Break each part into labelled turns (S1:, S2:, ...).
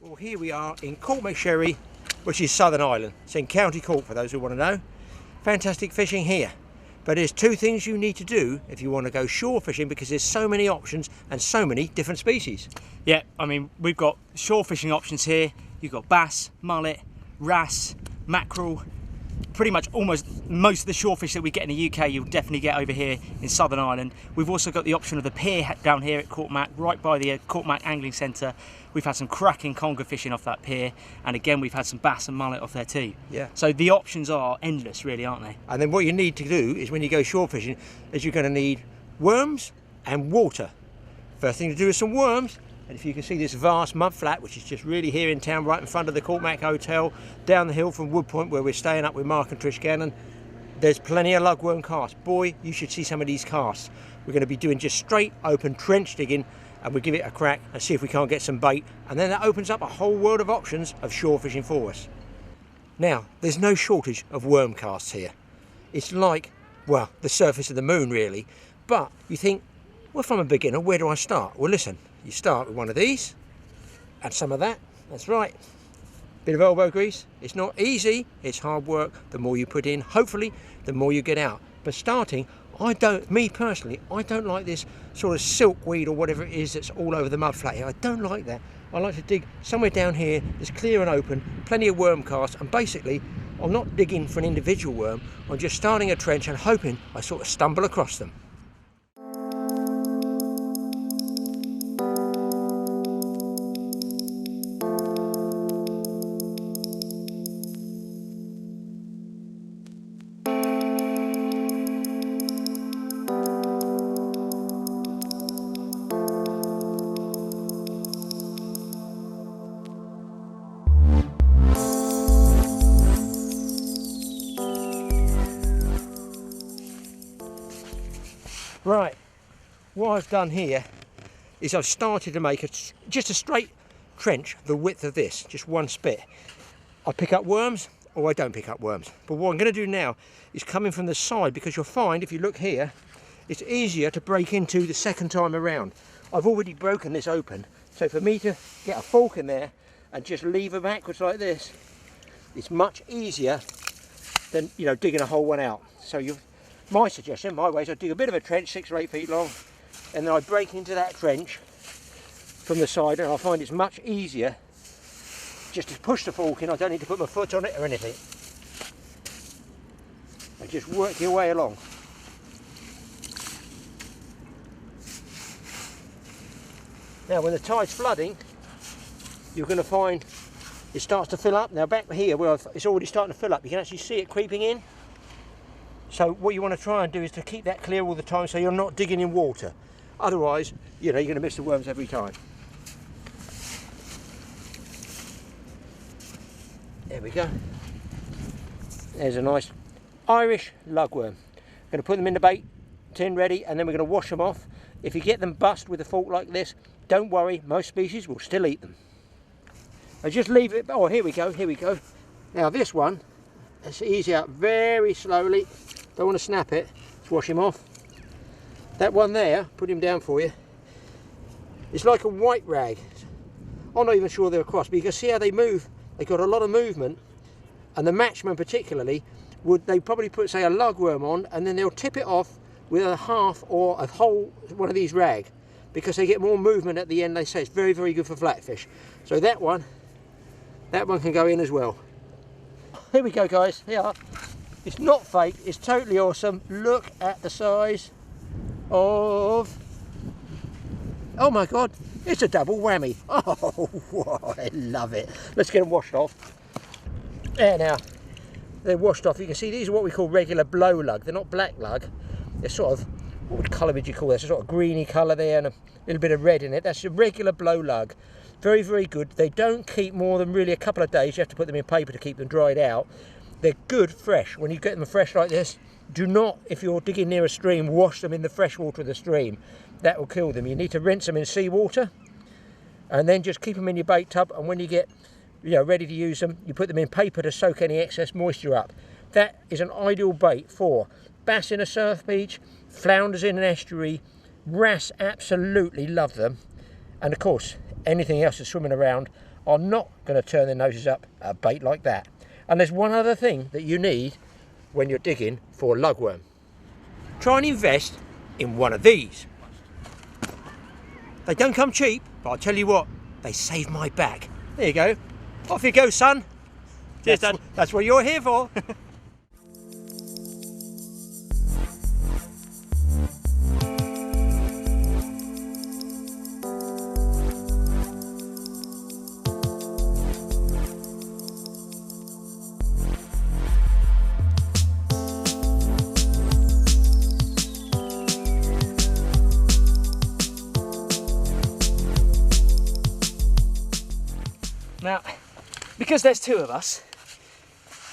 S1: Well, here we are in Cork, which is Southern Ireland. It's in County Cork for those who want to know. Fantastic fishing here. But there's two things you need to do if you want to go shore fishing, because there's so many options and so many different species.
S2: Yeah, I mean, we've got shore fishing options here. You've got bass, mullet, wrasse, mackerel. Pretty much almost most of the shore fish that we get in the UK, you'll definitely get over here in Southern Ireland. We've also got the option of the pier down here at Cork, right by the Cork Angling Centre. We've had some cracking conger fishing off that pier, and again we've had some bass and mullet off there too.
S1: Yeah.
S2: So the options are endless, really, aren't they?
S1: And then what you need to do is, when you go shore fishing, is you're going to need worms and water. First thing to do is some worms. And if you can see this vast mud flat, which is just really here in town, right in front of the Cork Hotel, down the hill from Wood Point, where we're staying up with Mark and Trish Gannon, there's plenty of lugworm casts. Boy, you should see some of these casts. We're going to be doing just straight open trench digging, and we'll give it a crack and see if we can't get some bait. And then that opens up a whole world of options of shore fishing for us. Now, there's no shortage of worm casts here. It's like, well, the surface of the moon, really. But you think, well, if I'm a beginner, where do I start? Well, listen. You start with one of these, and some of that, that's right. Bit of elbow grease. It's not easy, it's hard work. The more you put in, hopefully, the more you get out. But starting, me personally, I don't like this sort of silkweed or whatever it is that's all over the mud flat here. I don't like that. I like to dig somewhere down here that's clear and open, plenty of worm casts, and basically, I'm not digging for an individual worm, I'm just starting a trench and hoping I sort of stumble across them. Right, what I've done here is I've started to make just a straight trench the width of this, just one spit. I pick up worms or I don't pick up worms. But what I'm going to do now is coming from the side, because you'll find if you look here, it's easier to break into the second time around. I've already broken this open, so for me to get a fork in there and just lever backwards like this, it's much easier than, you know, digging a whole one out. So my suggestion, my way is I dig a bit of a trench, 6 or 8 feet long, and then I break into that trench from the side, and I find it's much easier just to push the fork in. I don't need to put my foot on it or anything. And just work your way along. Now when the tide's flooding, you're going to find it starts to fill up. Now back here where it's already starting to fill up, you can actually see it creeping in. So what you want to try and do is to keep that clear all the time, so you're not digging in water. Otherwise, you know, you're going to miss the worms every time. There we go. There's a nice Irish lugworm. I'm going to put them in the bait tin ready, and then we're going to wash them off. If you get them bust with a fork like this, don't worry, most species will still eat them. I just leave it. Oh, here we go, here we go. Now this one, let's ease out very slowly. Don't want to snap it. Let's wash him off. That one there, put him down for you. It's like a white rag. I'm not even sure they're across, but you can see how they move. They've got a lot of movement, and the matchman particularly, they probably put, say, a lugworm on, and then they'll tip it off with a half or a whole one of these rag, because they get more movement at the end. They say it's very, very good for flatfish. So that one can go in as well. Here we go, guys. Here. It's not fake, it's totally awesome. Look at the size of, oh my god, it's a double whammy. Oh, I love it. Let's get them washed off. There now, they're washed off. You can see these are what we call regular blow lug. They're not black lug. They're sort of, what colour would you call this? A sort of greeny colour there and a little bit of red in it. That's a regular blow lug. Very, very good. They don't keep more than really a couple of days. You have to put them in paper to keep them dried out. They're good fresh. When you get them fresh like this, do not, if you're digging near a stream, wash them in the fresh water of the stream. That will kill them. You need to rinse them in seawater, and then just keep them in your bait tub, and when you get, you know, ready to use them, you put them in paper to soak any excess moisture up. That is an ideal bait for bass in a surf beach, flounders in an estuary, wrasse, absolutely love them, and of course anything else that's swimming around. are not going to turn their noses up at a bait like that. And there's one other thing that you need when you're digging for a lugworm. Try and invest in one of these. They don't come cheap, but I'll tell you what, they save my back. There you go. Off you go, son.
S2: Cheers, Dad.
S1: That's what you're here for.
S2: Now, because there's two of us,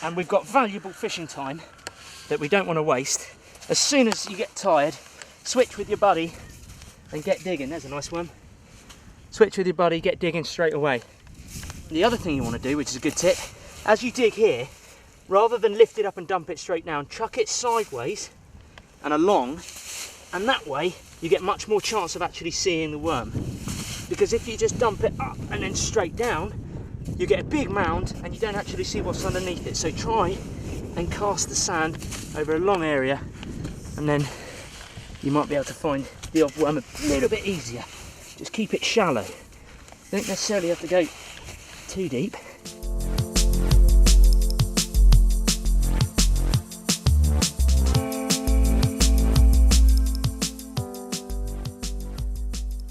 S2: and we've got valuable fishing time that we don't want to waste, as soon as you get tired, switch with your buddy and get digging. There's a nice one. Switch with your buddy, get digging straight away. The other thing you want to do, which is a good tip, as you dig here, rather than lift it up and dump it straight down, chuck it sideways and along, and that way you get much more chance of actually seeing the worm. Because if you just dump it up and then straight down, you get a big mound and you don't actually see what's underneath it. So try and cast the sand over a long area, and then you might be able to find the odd worm a little bit easier. Just keep it shallow. Don't necessarily have to go too deep.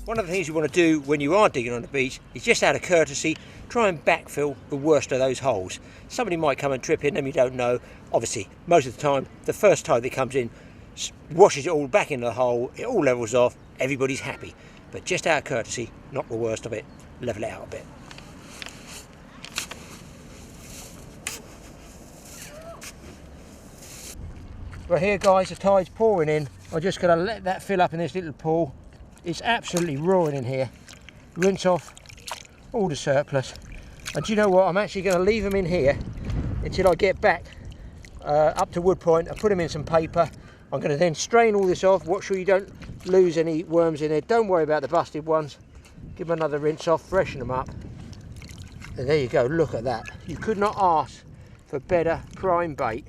S1: One of the things you want to do when you are digging on the beach is, just out of courtesy, try and backfill the worst of those holes. Somebody might come and trip in them, you don't know. Obviously, most of the time, the first tide that comes in washes it all back into the hole, it all levels off, everybody's happy. But just out of courtesy, knock the worst of it, level it out a bit. Right here, guys, the tide's pouring in. I'm just going to let that fill up in this little pool. It's absolutely roaring in here. Rinse off all the surplus. And do you know what? I'm actually going to leave them in here until I get back up to Wood Point. I put them in some paper. I'm going to then strain all this off. Watch sure you don't lose any worms in there. Don't worry about the busted ones. Give them another rinse off, freshen them up. And there you go, look at that. You could not ask for better prime bait